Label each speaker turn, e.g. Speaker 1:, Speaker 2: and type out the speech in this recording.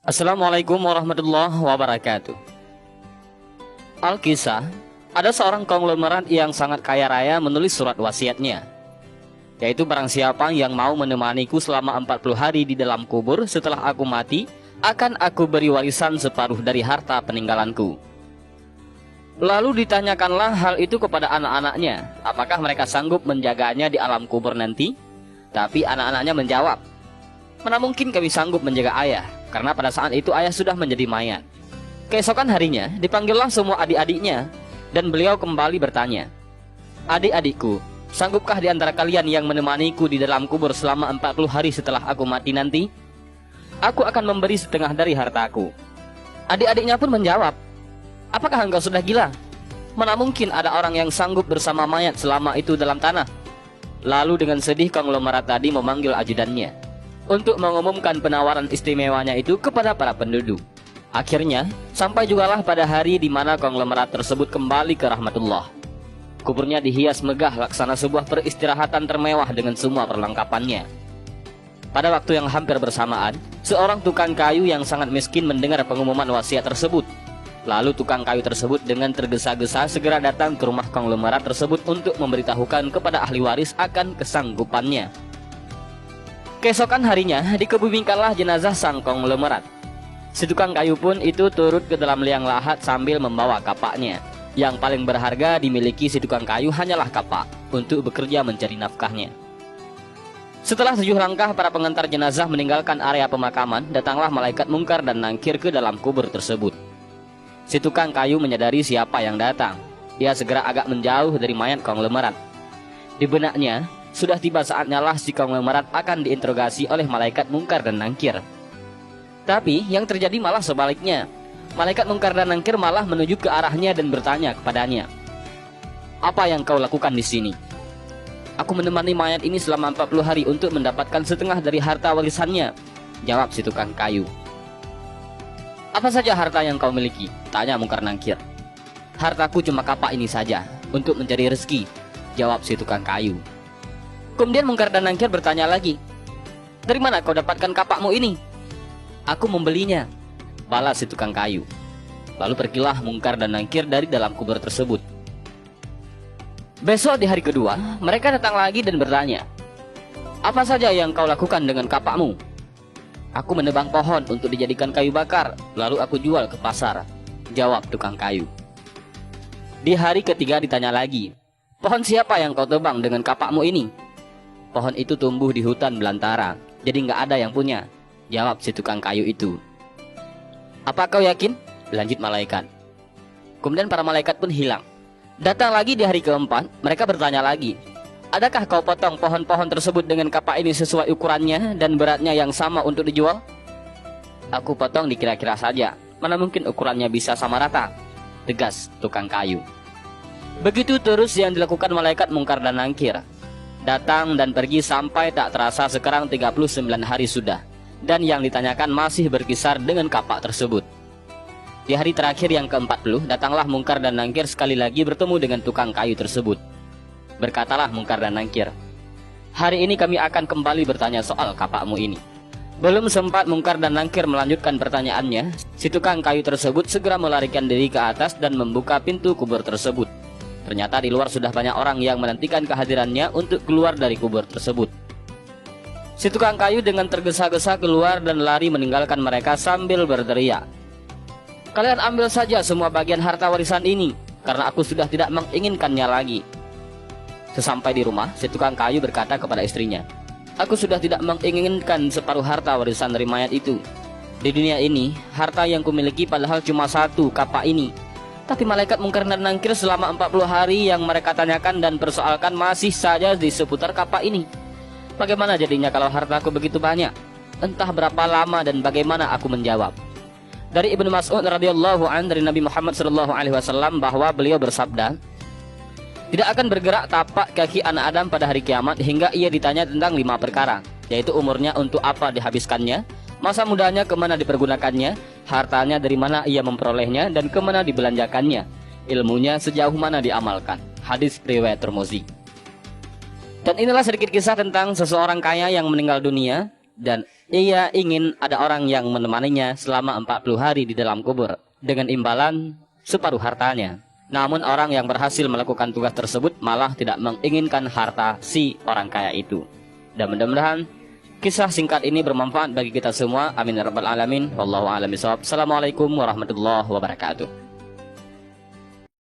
Speaker 1: Assalamualaikum warahmatullahi wabarakatuh. Alkisah, ada seorang konglomerat yang sangat kaya raya menulis surat wasiatnya, yaitu barang siapa yang mau menemaniku selama 40 hari di dalam kubur setelah aku mati, akan aku beri warisan separuh dari harta peninggalanku. Lalu ditanyakanlah hal itu kepada anak-anaknya, apakah mereka sanggup menjaganya di alam kubur nanti? Tapi anak-anaknya menjawab, "Mana mungkin kami sanggup menjaga ayah, karena pada saat itu ayah sudah menjadi mayat." Keesokan harinya dipanggillah semua adik-adiknya, dan beliau kembali bertanya, "Adik-adikku, sanggupkah di antara kalian yang menemaniku di dalam kubur selama 40 hari setelah aku mati nanti? Aku akan memberi setengah dari hartaku." Adik-adiknya pun menjawab, "Apakah engkau sudah gila? Mana mungkin ada orang yang sanggup bersama mayat selama itu dalam tanah?" Lalu dengan sedih konglomerat tadi memanggil ajudannya untuk mengumumkan penawaran istimewanya itu kepada para penduduk. Akhirnya, sampai jugalah pada hari di mana konglomerat tersebut kembali ke rahmatullah. Kuburnya dihias megah laksana sebuah peristirahatan termewah dengan semua perlengkapannya. Pada waktu yang hampir bersamaan, seorang tukang kayu yang sangat miskin mendengar pengumuman wasiat tersebut. Lalu tukang kayu tersebut dengan tergesa-gesa segera datang ke rumah konglomerat tersebut untuk memberitahukan kepada ahli waris akan kesanggupannya. Keesokan harinya dikebumikanlah jenazah sang konglomerat. Si tukang kayu pun itu turut ke dalam liang lahat sambil membawa kapaknya. Yang paling berharga dimiliki si tukang kayu hanyalah kapak untuk bekerja mencari nafkahnya. Setelah 7 langkah para pengantar jenazah meninggalkan area pemakaman, datanglah malaikat mungkar dan nangkir ke dalam kubur tersebut. Si tukang kayu menyadari siapa yang datang. Dia segera agak menjauh dari mayat konglomerat. Di benaknya, sudah tiba saatnya lah si konglomerat akan diinterogasi oleh malaikat mungkar dan nangkir. Tapi yang terjadi malah sebaliknya. Malaikat mungkar dan nangkir malah menuju ke arahnya dan bertanya kepadanya, "Apa yang kau lakukan di sini?" "Aku menemani mayat ini selama 40 hari untuk mendapatkan setengah dari harta warisannya," jawab si tukang kayu. "Apa saja harta yang kau miliki?" tanya mungkar nangkir. "Hartaku cuma kapak ini saja, untuk mencari rezeki," jawab si tukang kayu. Kemudian mungkar dan nangkir bertanya lagi, "Dari mana kau dapatkan kapakmu ini?" "Aku membelinya," balas si tukang kayu. Lalu pergilah mungkar dan nangkir dari dalam kubur tersebut. Besok di hari kedua, mereka datang lagi dan bertanya, "Apa saja yang kau lakukan dengan kapakmu?" "Aku menebang pohon untuk dijadikan kayu bakar, lalu aku jual ke pasar," jawab tukang kayu. Di hari ketiga ditanya lagi, "Pohon siapa yang kau tebang dengan kapakmu ini?" "Pohon itu tumbuh di hutan belantara, jadi nggak ada yang punya," jawab si tukang kayu itu. "Apa kau yakin?" lanjut malaikat. Kemudian para malaikat pun hilang. Datang lagi di hari keempat, mereka bertanya lagi, "Adakah kau potong pohon-pohon tersebut dengan kapak ini sesuai ukurannya dan beratnya yang sama untuk dijual?" "Aku potong dikira-kira saja, mana mungkin ukurannya bisa sama rata," tegas tukang kayu. Begitu terus yang dilakukan malaikat mungkar dan nangkir. Datang dan pergi sampai tak terasa sekarang 39 hari sudah. Dan yang ditanyakan masih berkisar dengan kapak tersebut. Di hari terakhir yang ke-40, datanglah mungkar dan nangkir sekali lagi bertemu dengan tukang kayu tersebut. Berkatalah mungkar dan nangkir, "Hari ini kami akan kembali bertanya soal kapakmu ini." Belum sempat mungkar dan nangkir melanjutkan pertanyaannya, si tukang kayu tersebut segera melarikan diri ke atas dan membuka pintu kubur tersebut. Ternyata di luar sudah banyak orang yang menantikan kehadirannya untuk keluar dari kubur tersebut. Si tukang kayu dengan tergesa-gesa keluar dan lari meninggalkan mereka sambil berteriak, "Kalian ambil saja semua bagian harta warisan ini, karena aku sudah tidak menginginkannya lagi." Sesampai di rumah, si tukang kayu berkata kepada istrinya, "Aku sudah tidak menginginkan separuh harta warisan dari mayat itu. Di dunia ini, harta yang kumiliki padahal cuma satu, kapak ini. Tapi malaikat mungkar dan nangkir selama 40 hari yang mereka tanyakan dan persoalkan masih saja di seputar kapak ini. Bagaimana jadinya kalau hartaku begitu banyak? Entah berapa lama dan bagaimana aku menjawab." Dari Ibnu Mas'ud radhiyallahu anhu dari Nabi Muhammad sallallahu alaihi wasallam bahwa beliau bersabda, "Tidak akan bergerak tapak kaki anak Adam pada hari kiamat hingga ia ditanya tentang 5 perkara, yaitu umurnya untuk apa dihabiskannya, masa mudanya kemana dipergunakannya, hartanya dari mana ia memperolehnya dan kemana dibelanjakannya, ilmunya sejauh mana diamalkan." Hadis riwayat Tirmidzi. Dan inilah sedikit kisah tentang seseorang kaya yang meninggal dunia dan Ia ingin ada orang yang menemaninya selama 40 hari di dalam kubur dengan imbalan separuh hartanya. Namun orang yang berhasil melakukan tugas tersebut malah tidak menginginkan harta si orang kaya itu. Dan mudah-mudahan kisah singkat ini bermanfaat bagi kita semua. Amin ya rabbal alamin. Wallahu a'lam bishawab. Assalamualaikum warahmatullahi wabarakatuh.